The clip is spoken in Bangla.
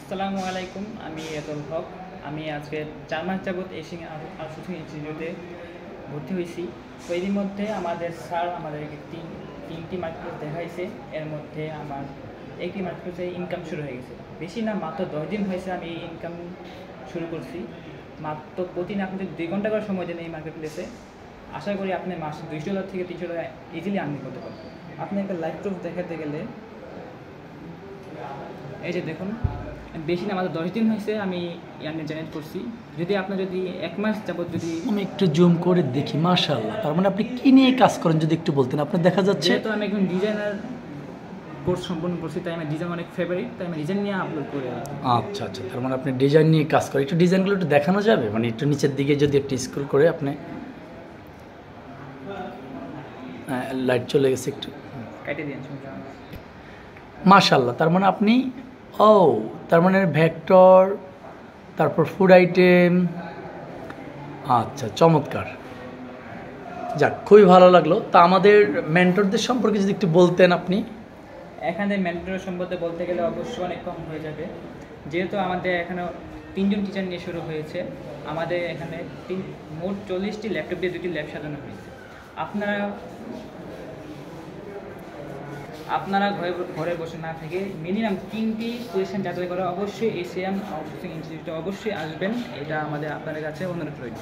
আসসালামু আলাইকুম, আমি এতল হক। আমি আজকে 4 মাস যাবৎ এশিয়ান আউটসোর্সিং ইনস্টিটিউটে ভর্তি হয়েছি। তো এরই মধ্যে আমাদের স্যার আমাদেরকে তিনটি মার্কেট দেখাইছে। এর মধ্যে আমার একটি মার্কেটে ইনকাম শুরু হয়ে গেছে। বেশি না, মাত্র 10 দিন হয়েছে আমি ইনকাম শুরু করছি। মাত্র প্রতিদিন আপনি যদি 2 ঘন্টা করে সময় দেন এই মার্কেট প্লেসে, আশা করি আপনি মাসে $200 থেকে $300 ইজিলি আর্নিং করতে পারবেন। আপনি একটা লাইভ প্রুফ দেখাতে গেলে এই যে দেখুন, বেশি না, আমাদের 10 দিন হয়েছে আমি ইয়ার্নে জেনারেট করছি। যদি আপনার যদি 1 মাস যাবত যদি আমি একটু জুম করে দেখি, মাশাআল্লাহ। তার মানে আপনি কি নিয়ে কাজ করেন যদি একটু বলতেন। আপনার দেখা যাচ্ছে যেহেতু আমি একজন ডিজাইনার কোর্স সম্পন্ন করছি, তাই আমার ডিজাইন অনেক ফেভারিট, তাই আমি ডিজাইন নিয়ে আপলোড করি। আচ্ছা আচ্ছা, তার মানে আপনি ডিজাইন নিয়ে কাজ করেন। একটু ডিজাইনগুলো একটু দেখানো যাবে, মানে একটু নিচের দিকে যদি একটু স্ক্রল করে আপনি লাইট চলে গেছে, একটু কেটে দিন। মাশাআল্লাহ। তার মানে আপনি তার মানে ভেক্টর, তারপর ফুড আইটেম। আচ্ছা, চমৎকার। যাক, খুবই ভালো লাগলো। তা আমাদের মেন্টরদের সম্পর্কে যদি একটু বলতেন আপনি। এখানে মেন্টরের সম্বন্ধে বলতে গেলে অবশ্যই অনেক কম হয়ে যাবে, যেহেতু আমাদের এখানে 3 জন টিচার নিয়ে শুরু হয়েছে। আমাদের এখানে মোট 40টি ল্যাপটপ দিয়ে 2টি ল্যাব সাজানো হয়েছে। আপনারা ঘরে বসে না থেকে মিনিমাম 3টি কোয়েশ্চেন যাচাই করে অবশ্যই এশিয়ান আউটসোর্সিং ইনস্টিটিউটে অবশ্যই আসবেন। এটা আমাদের আপনাদের কাছে অনুরোধ রইল।